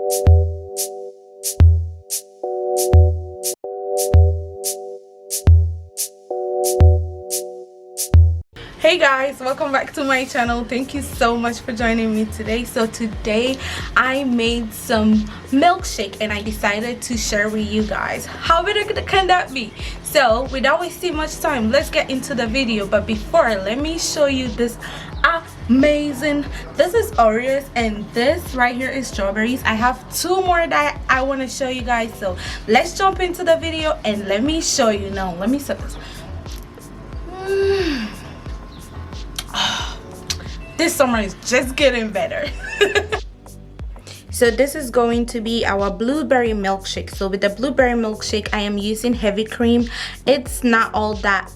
Hey guys, welcome back to my channel. Thank you so much for joining me today. So today I made some milkshake and I decided to share with you guys. How better can that be? So without wasting much time, let's get into the video. But before, let me show you this amazing, this is Oreos and this right here is strawberries. I have two more that I want to show you guys, so let's jump into the video and let me show you. Now let me set this. This summer is just getting better. So this is going to be our blueberry milkshake. So with the blueberry milkshake, I am using heavy cream. It's not all that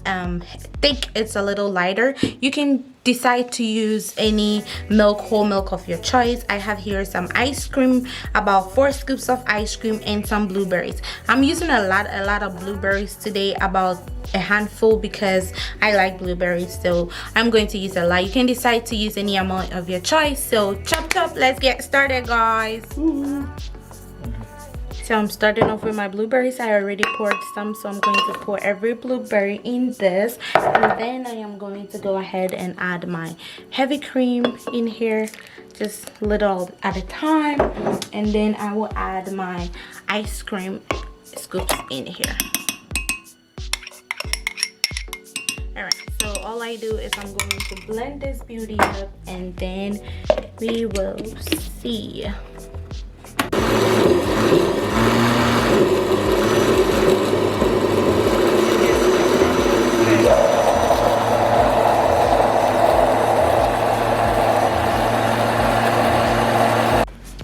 thick, it's a little lighter. You can decide to use any milk, whole milk of your choice. I have here some ice cream, about 4 scoops of ice cream, and some blueberries. I'm using a lot of blueberries today, about a handful, because I like blueberries, so I'm going to use a lot. You can decide to use any amount of your choice. So chop, let's get started, guys. So I'm starting off with my blueberries. I already poured some, so I'm going to pour every blueberry in this, and then I am going to go ahead and add my heavy cream in here, just little at a time, and then I will add my ice cream scoops in here. Alright, so all I do is I'm going to blend this beauty up, and then we will see.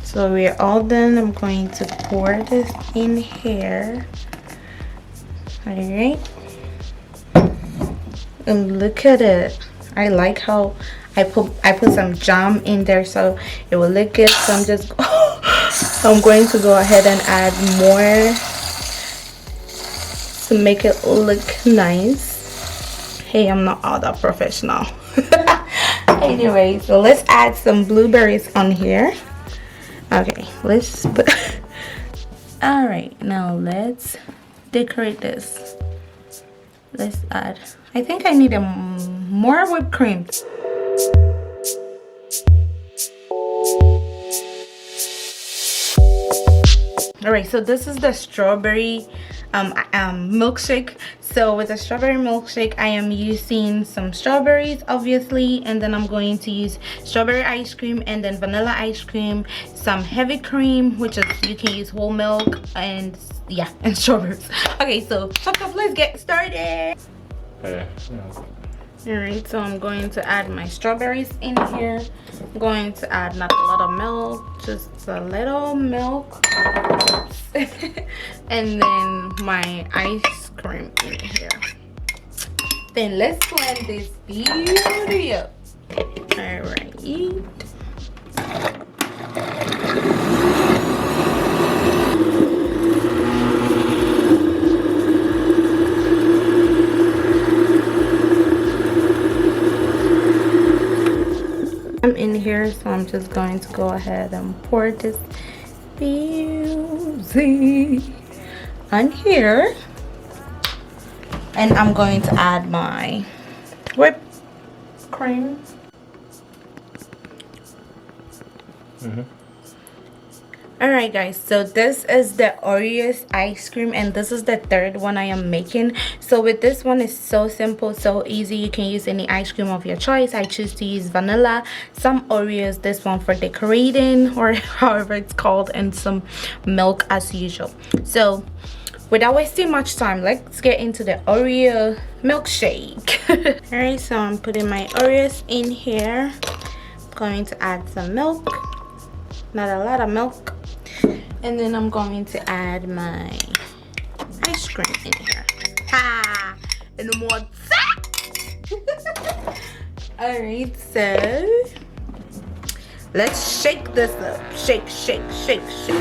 So we're all done. I'm going to pour this in here. Alright. And look at it. I like how I put some jam in there so it will look good. So I'm going to go ahead and add more to make it look nice. Hey, I'm not all that professional. Anyway, so let's add some blueberries on here. Okay, let's put all right, now let's decorate this. Let's add, I think I need more whipped cream. All right, so this is the strawberry milkshake. So with the strawberry milkshake, I am using some strawberries, obviously, and then I'm going to use strawberry ice cream, and then vanilla ice cream, some heavy cream, which is, you can use whole milk, and yeah, and strawberries. Okay, so let's get started. All right, so I'm going to add my strawberries in here. I'm going to add not a lot of milk, just a little milk. And then my ice cream in here. Then let's blend this beauty up. All right. I'm in here, so I'm just going to go ahead and pour this beauty on here, and I'm going to add my whipped cream. Alright guys, so this is the Oreos ice cream, and this is the third one I am making. So with this one, it's so simple, so easy. You can use any ice cream of your choice. I choose to use vanilla, some Oreos, this one for decorating, or however it's called, and some milk as usual. So without wasting much time, let's get into the Oreo milkshake. Alright, so I'm putting my Oreos in here. I'm going to add some milk, not a lot of milk, and then I'm going to add my ice cream in here. Ha! And more. Alright, so let's shake this up. Shake, shake, shake, shake.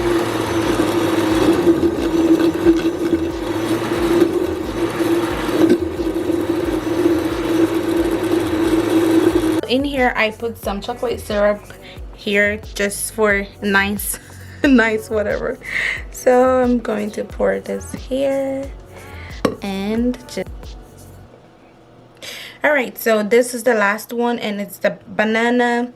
In here I put some chocolate syrup here just for nice nice, whatever. So I'm going to pour this here and just. All right, so this is the last one, and it's the banana.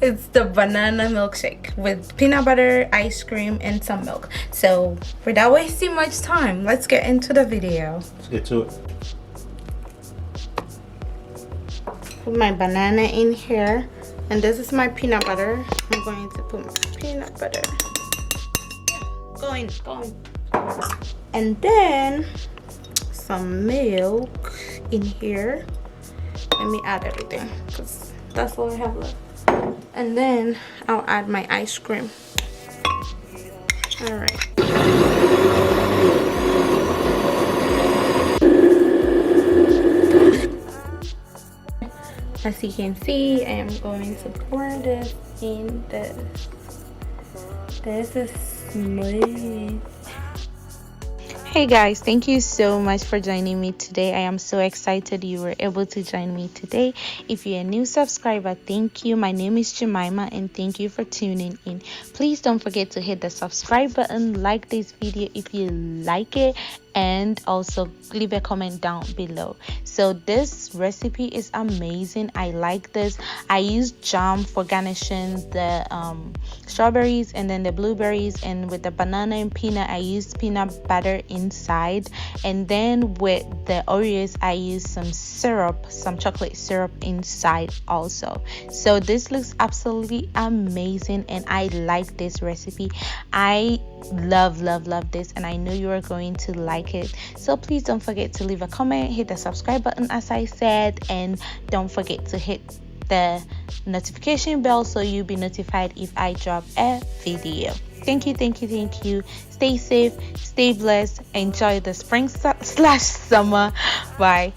It's the banana milkshake with peanut butter, ice cream, and some milk. So without wasting much time, let's get into the video. Let's get to it. Put my banana in here, and this is my peanut butter. I'm going to put my peanut butter. Going. And then some milk in here. Let me add everything because that's all I have left. And then I'll add my ice cream. All right. As you can see, I am going to pour this in this. This is smooth. Hey guys, thank you so much for joining me today. I am so excited you were able to join me today. If you're a new subscriber, thank you. My name is Jemima, and thank you for tuning in. Please don't forget to hit the subscribe button, like this video if you like it, and also leave a comment down below. So this recipe is amazing. I like this. I use jam for garnishing the strawberries and then the blueberries, and with the banana and peanut I used peanut butter inside, and then with the Oreos I used some syrup, some chocolate syrup inside also. So this looks absolutely amazing, and I like this recipe. I love this, and I know you are going to like it. So please don't forget to leave a comment, hit the subscribe button as I said, and don't forget to hit the notification bell so you'll be notified if I drop a video. Thank you. Stay safe, stay blessed, enjoy the spring slash summer. Bye.